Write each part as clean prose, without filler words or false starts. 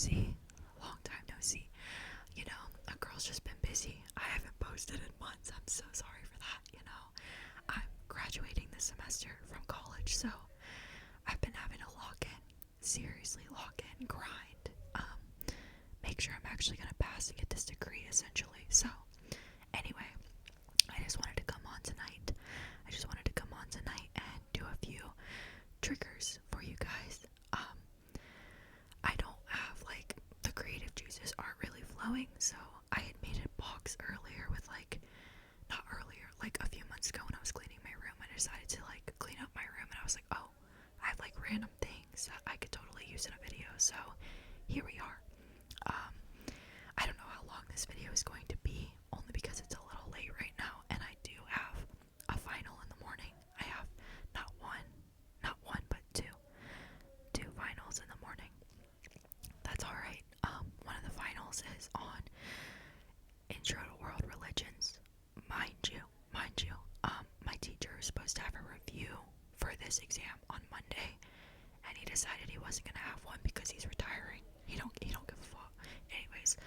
see. Long time no see. You know, a girl's just been busy. I haven't posted in months. I'm so sorry for that, you know. I'm graduating this semester from college, so I've been having to lock in. Seriously, lock in, grind. Make sure I'm actually gonna pass and get this degree, essentially. So, anyway, I just wanted to come on tonight. And do a few triggers for you guys. I don't have, like, the creative juices aren't really flowing, so I had made a box earlier with, like, not earlier, like a few months ago when I was cleaning my room. I decided to, like, clean up my room, and I was like, oh, I have, like, random things that I could totally use in a video, so here we are. I don't know how long this video is going to be, only because it's a little late right now, and I do have a final in the morning. I have not one, but two finals in the morning. That's alright. One of the finals is on Intro to World Religions. Mind you, my teacher is supposed to have a review for this exam on Monday, and he decided he wasn't gonna have one because he's retiring. He don't give a fuck. Anyways,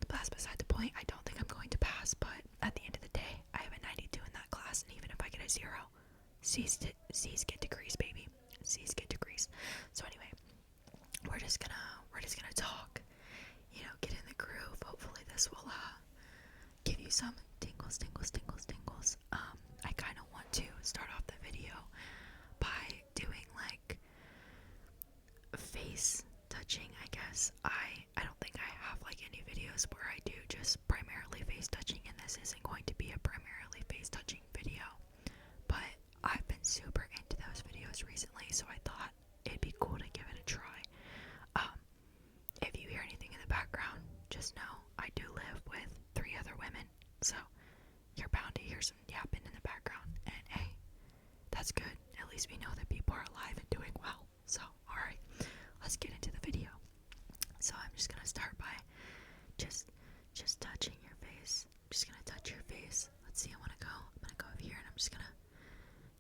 but that's beside the point. I don't think I'm going to pass, but at the end of the day, I have a 92 in that class, and even if I get a 0, C's get degrees, baby. C's get degrees. So anyway, we're just gonna talk, you know, get in the groove. Hopefully this will give you some tingles. I kind of want to start off the video by doing, like, face touching, I guess. I don't think I have, like, any videos where I do just primarily face touching, and this isn't going to be a primarily face touching video, but I've been super into those videos recently, so I thought it'd be cool to give it a try. If you hear anything in the background, just know I do live with 3 other women, so you're bound to hear some yapping in the background, and hey, that's good. At least we know that people are alive and doing well. So, alright, let's get into the video. So I'm just gonna start by just touching your face. I'm just gonna touch your face. Let's see, I'm gonna go over here, and I'm just gonna,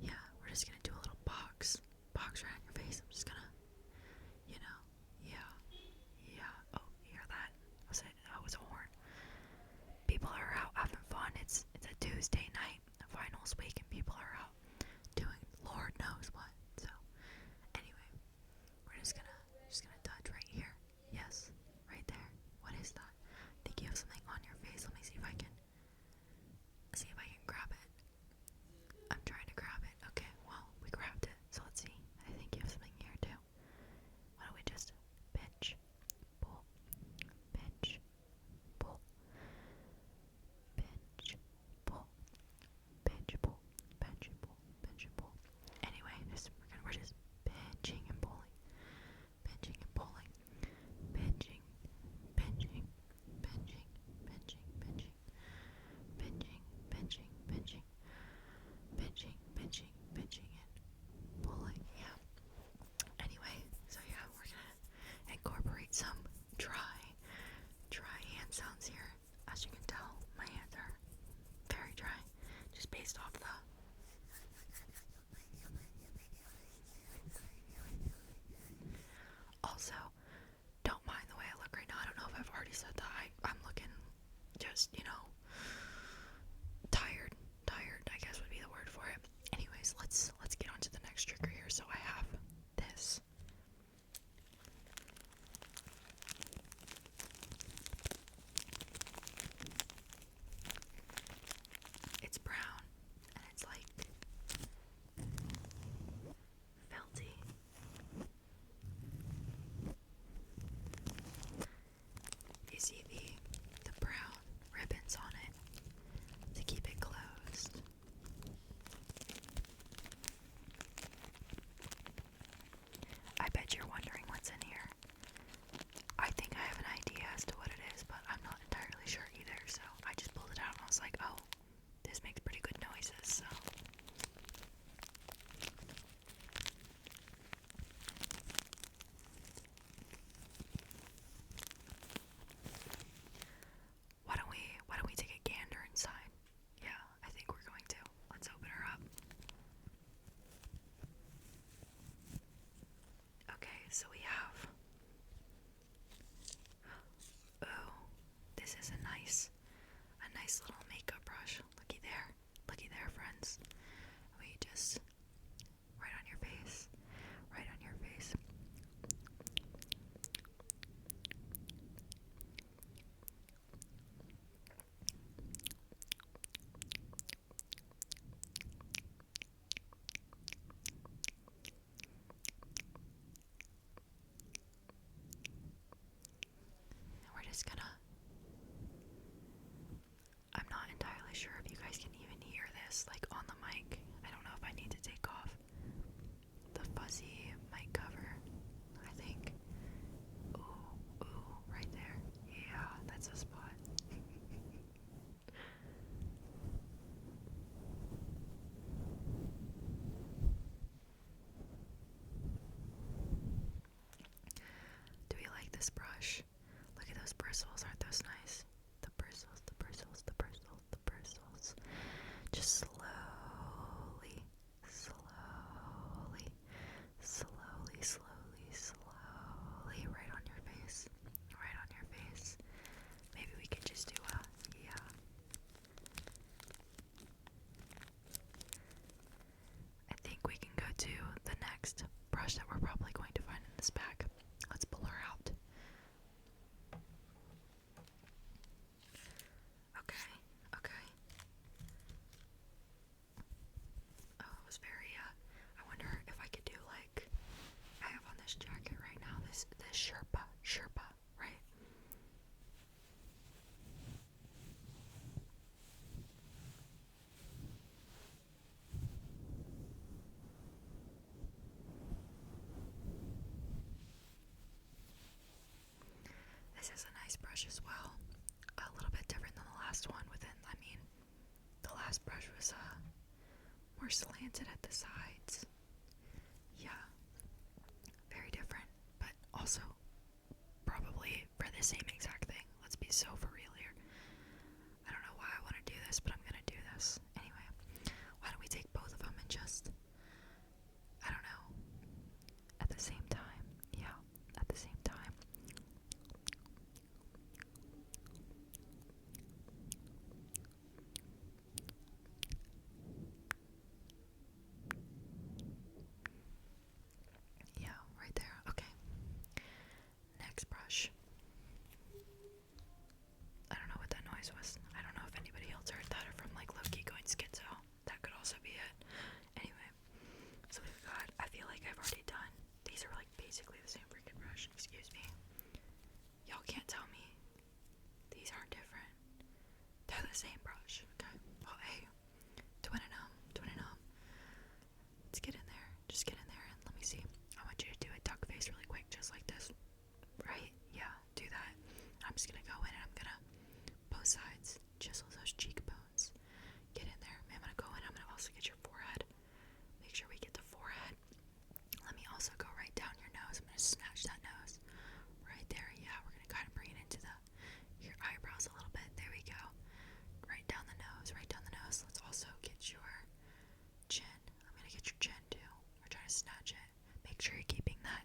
yeah, we're just gonna do a little box around your face. I'm just gonna, you know, yeah. Oh, you hear that? That was a horn. People are out having fun. It's a Tuesday night, finals week, and people are out doing Lord knows what. So anyway, we're just gonna touch right here. Yes, right there. What is that? I think last brush was more slanted at the sides. Yeah, very different, but also probably for the same exact thing. Let's be so for real here. I don't know why I want to do this, but I'm gonna do this anyway. Why don't we take both of them and just, I don't know, at the same time? Yeah, at the same time. Yeah, right there. Okay. Next brush. I don't know what that noise was. I don't know if anybody else heard that or from like Loki going schizo. That could also be it. Anyway, so we've got, I feel like I've already done, these are like basically the same freaking brush. Excuse me. Y'all can't tell me these aren't different. They're the same brush. Okay. Oh, hey. Twinning them. Let's get in there. Just get in there and let me see. I want you to do a duck face really quick, just like this. Right? Yeah, do that. I'm just gonna go in and I'm gonna both sides chisel those cheekbones. Get in there. I'm gonna go in. I'm gonna also get your forehead. Make sure we get the forehead. Let me also go right down your nose. I'm gonna snatch that nose. Right there. Yeah, we're gonna kind of bring it into your eyebrows a little bit. There we go. Right down the nose. Right down the nose. Let's also get your chin. I'm gonna get your chin too. We're trying to snatch it. Make sure you're keeping that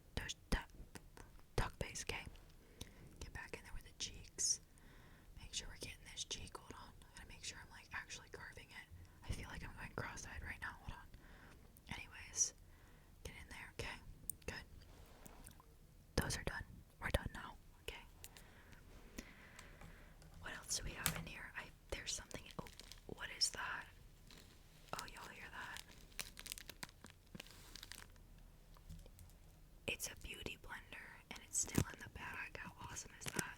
duck face, okay? Get back in there with the cheeks. Make sure we're getting this cheek. Hold on. I gotta make sure I'm like actually carving it. I feel like I'm going cross-eyed right now. Hold on. Anyways, get in there, okay? Good. Those are done. We're done now, okay? What else do we have in here? There's something. Oh, what is that? Oh, y'all hear that? It's a beauty blender, and it's still in the bag. How awesome is that?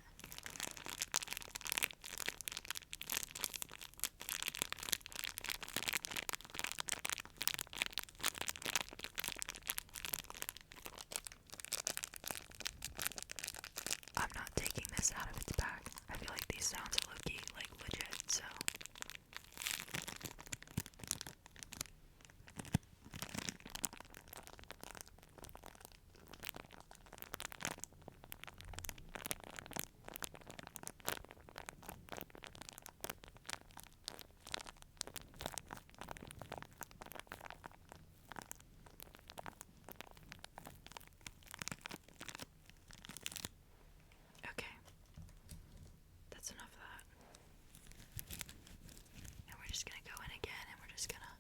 I'm not taking this out of its bag. I feel like these sounds are low-key, like legit, so. Okay. That's enough of that. And we're just gonna go in again and we're just gonna.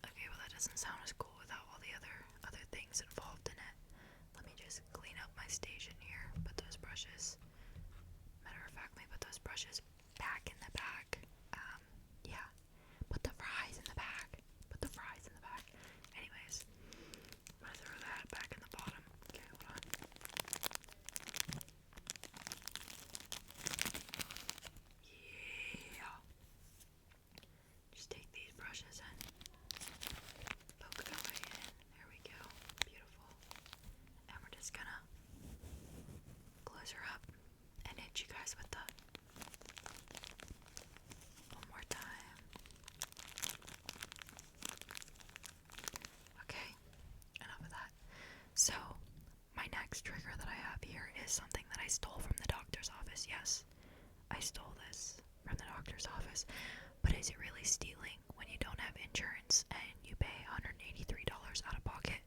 Okay, well that doesn't sound as cool without all the other things involved in it. Let me just clean up my station here. Put those brushes. Matter of fact, let me put those brushes back in the bag. Yeah. Put the fries in the bag. Put the fries in the bag. Anyways, I'm gonna throw that back in the bottom. Okay, hold on. Yeah. Just take these brushes and poke it away in. There we go. Beautiful. And we're just gonna close her up and hit you guys with the one more time. Okay, enough of that. So, my next trigger that I have here is something that I stole from the doctor's office. Yes, I stole this from the doctor's office. But is it really stealing when you don't have insurance and you pay $183 out of pocket?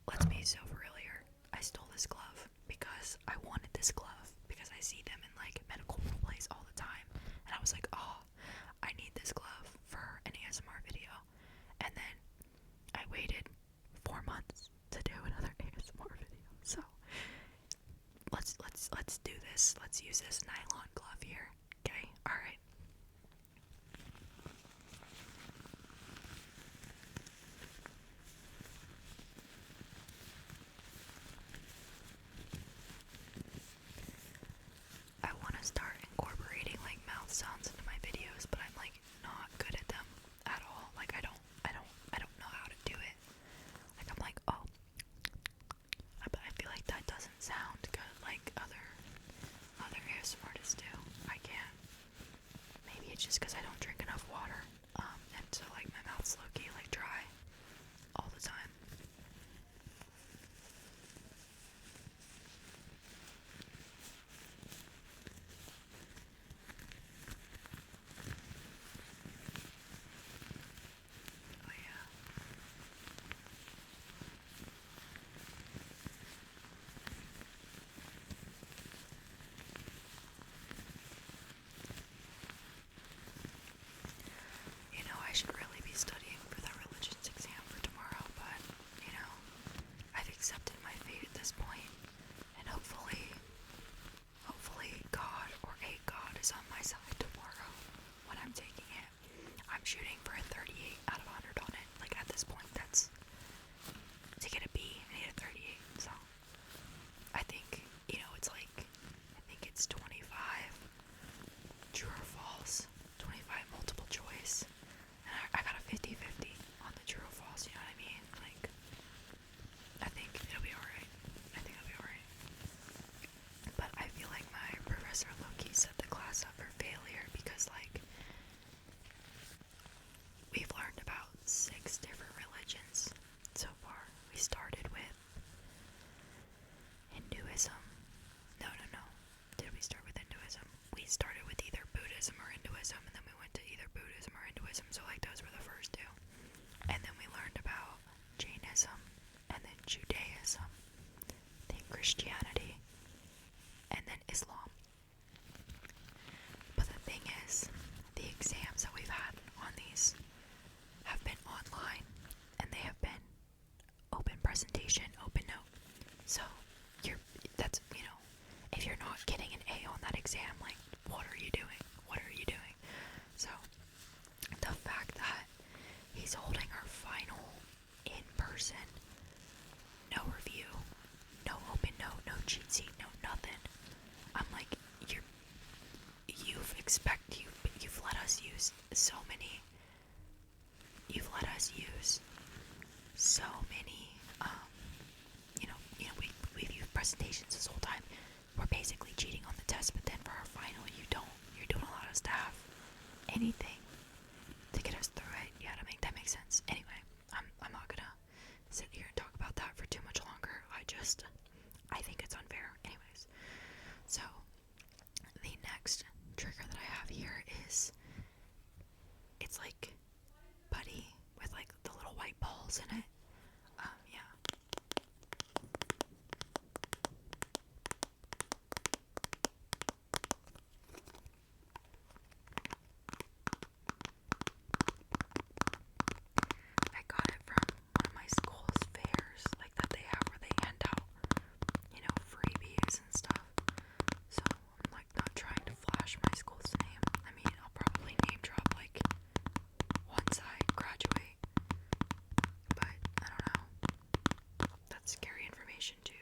Let's be so for real here. I stole this glove because I wanted this glove because I see them in like medical roleplays all the time. And I was like, oh, I need this glove for an ASMR video. And then I waited 4 months to do another ASMR video. So let's do this. Let's use this nylon glove here. Okay? Alright. I want to start incorporating like mouth sounds into my videos, but I'm like not good at them at all. Like I don't know how to do it. Like I'm like, oh, but I feel like that doesn't sound good like other ASMR artists do. I can't. Maybe it's just because I don't drink enough water. And so like my mouth's low-key like dry all the time. Oh yeah. You know, I should really be studying for that religions exam for tomorrow, but, you know, I've accepted my fate at this point, and hopefully God or a God is on my side tomorrow when I'm taking it. I'm shooting for a 38 out of 100 on it. Like, at this point, that's, to get a B, I need a 38, so, I think, you know, it's like, I think it's 25 true or false, 25 multiple choice, and I got a 50-50 on the true or false, you know what I mean? Like, I think it'll be alright. But I feel like my professor low-key set the class up for failure because, like, we've learned about 6 different religions so far. We started with Hinduism. No. Did we start with Hinduism? We started with either Buddhism or Hinduism, and then we went to either Buddhism or Hinduism, so, like, those were the first 2. And then we learned about Jainism, and then Judaism, then Christianity, and then Islam. But the thing is, the exams that we've had on these have been online, and they have been open presentation, open note. So, if you're not getting an A on that exam, like, what are you doing? So, the fact that he's holding our final in person, no review, no open note, no cheat sheet, no nothing. I'm like, you've let us use so many, we've used presentations this whole time. We're basically cheating on the test, but then for our final, you don't allow us to have anything to get us through it. Yeah, that makes sense. Anyway, I'm not gonna sit here and talk about that for too much longer. I think it's unfair. Anyways, so the next trigger that I have here is, it's like putty with like the little white balls in it. Yeah. I got it from one of my school's fairs, like that they have where they hand out, freebies and stuff. So I'm like not trying to flash my school's name. I mean, I'll probably name drop like once I graduate, but I don't know. That's scary information to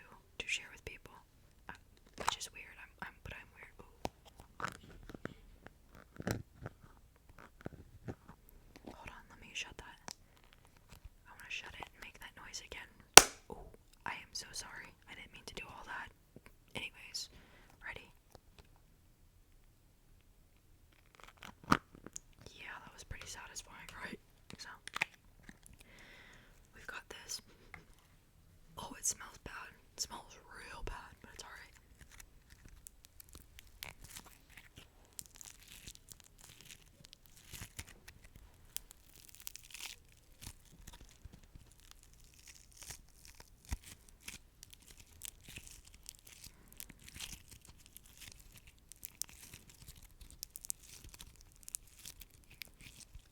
share with people, which is weird. But I'm weird. Ooh. Hold on, let me shut that. I want to shut it and make that noise again. Ooh, I am so sorry. I didn't mean to do all that. Anyways, ready? Yeah, that was pretty satisfying, right? So, we've got this. Oh, it smells bad. It smells real bad, but it's alright.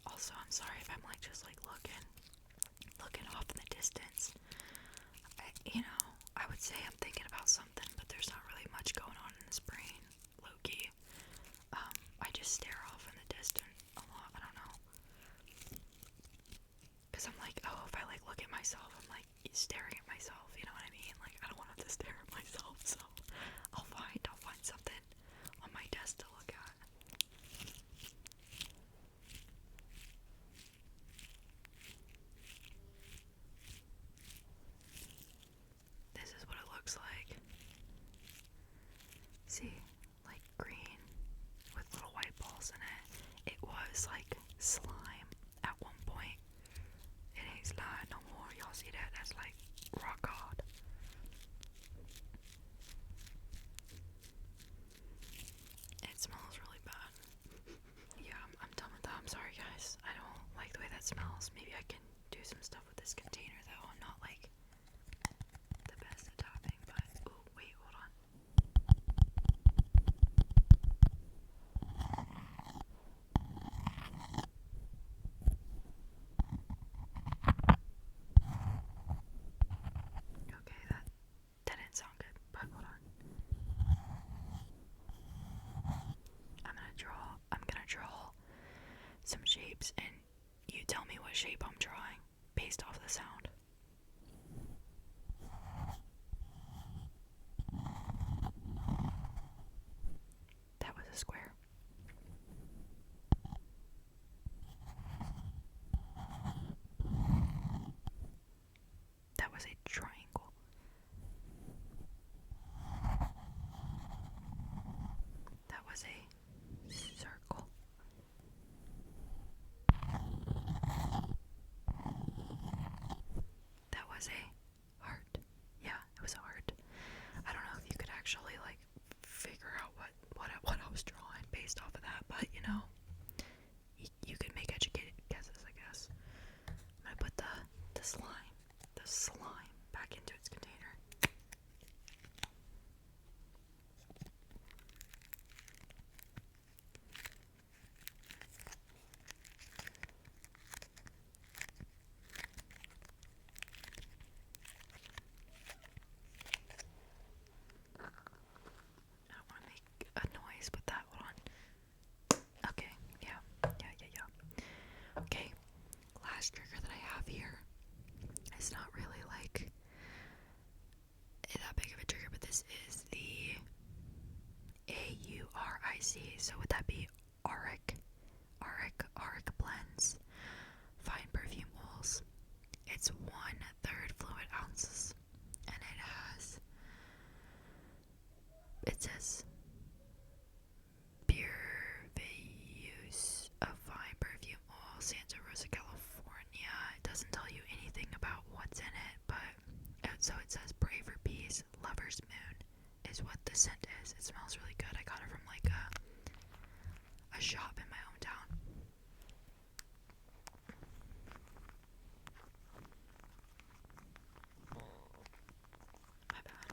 Also, I'm sorry if I'm like just like looking off in the distance. I would say I'm thinking about something, but there's not really much going on in this brain, low-key. I just stare off in the distance a lot. I don't know. Because I'm like, oh, if I like look at myself, I'm like staring at myself, you know what I mean? Like, I don't want to have to stare at myself, so I'll find something on my desk to look at. This is what it looks like. see that? That's like rock hard. It smells really bad. Yeah, I'm done with that. I'm sorry, guys. I don't like the way that smells. Maybe I can do some stuff with this container, though. I'm not like the best at tapping, but oh, wait, hold on. Okay, that didn't sound good, but hold on. I'm gonna draw some shapes, and you tell me what shape I'm drawing based off the sound. That was a square. That was a triangle. That was a circle. That was a heart. Yeah, it was a heart. I don't know if you could actually like figure out what I was drawing based off of that, but you know, you could make educated guesses, I guess. I'm gonna put the slime back into its container. I don't want to make a noise with that. Hold on. Okay, yeah. Okay, last trigger that I have here is not really like that big of a trigger, but this is the AURIC. So would that be Auric blends, fine perfume oils. It's 1/3 fluid ounces, and it says pure use of fine perfume oil, Santa Rosa, California. It doesn't tell you anything about what's in it, but so it says Pray for Peace, Lover's Moon is what the scent is. It smells really good. I got it from like a shop in my hometown. My bad.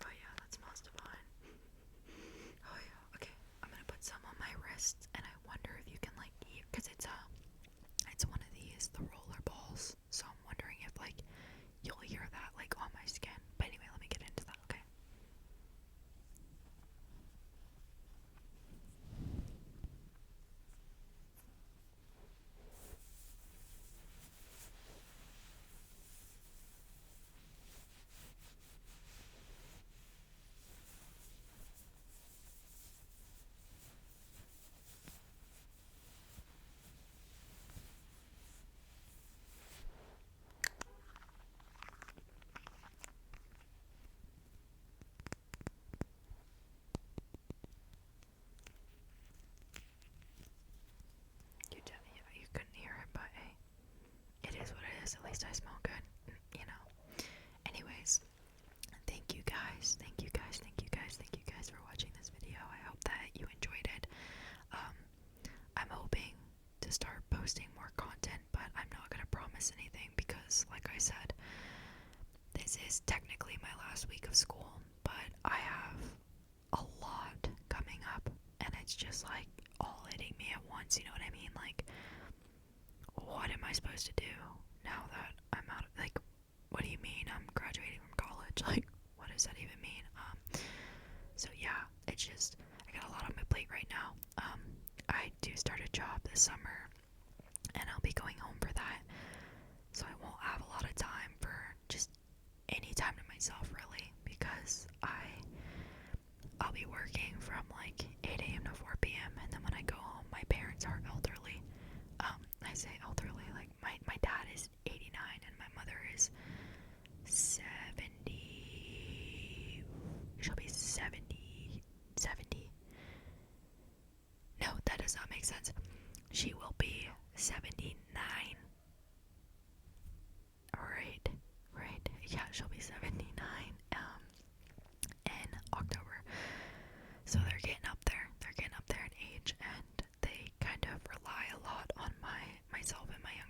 Oh yeah, that smells divine. Oh yeah, okay. I'm gonna put some on my wrists, and I wonder if you can like hear, because it's one of these, the roller balls. So I'm wondering if like you'll hear that like on my skin. But anyway, let me get into that, okay? You couldn't hear it, but hey, it is what it is. At least I smell good, you know. Anyways, thank you guys for watching this video. I hope that you enjoyed it. I'm hoping to start posting more content, but I'm not gonna promise anything because, like I said, this is technically my last week of school, but I have a lot coming up, and it's just like all hitting me at once, you know what I mean? Like, what am I supposed to do now that I'm out of, like, what do you mean I'm graduating from college? Like, what does that even mean? So yeah, it's just, I got a lot on my plate right now. I do start a job this summer, and I'll be going home for that, so I won't have a lot of time for just any time to myself, really, because I'll be working from like 8 a.m. to 4 p.m. and then when I go home, my parents are elderly. I say elderly, like my dad is 89 and my mother is 70. She'll be 70. No, that does not make sense. She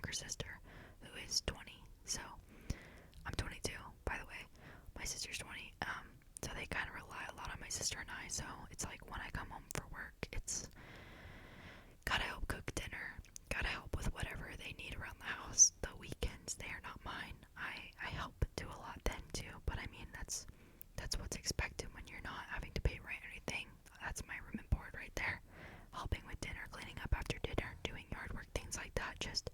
younger sister who is 20. So I'm 22, by the way. My sister's 20. So they kind of rely a lot on my sister and I. So it's like when I come home for work, it's gotta help cook dinner, gotta help with whatever they need around the house. The weekends, they are not mine. I help do a lot then too, but I mean that's what's expected when you're not having to pay rent or anything. That's my room and board right there. Helping with dinner, cleaning up after dinner, doing yard work, things like that. Just,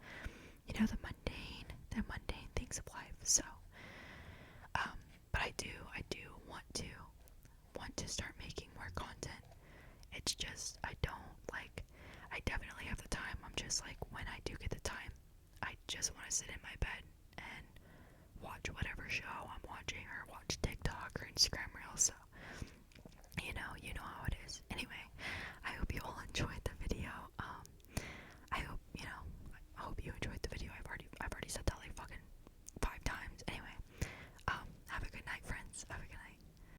the mundane things of life. So, but I do want to start making more content. It's just, I definitely have the time. I'm just like, when I do get the time, I just want to sit in my bed and watch whatever show I'm watching, or watch TikTok or Instagram Reels. So, you know how it is.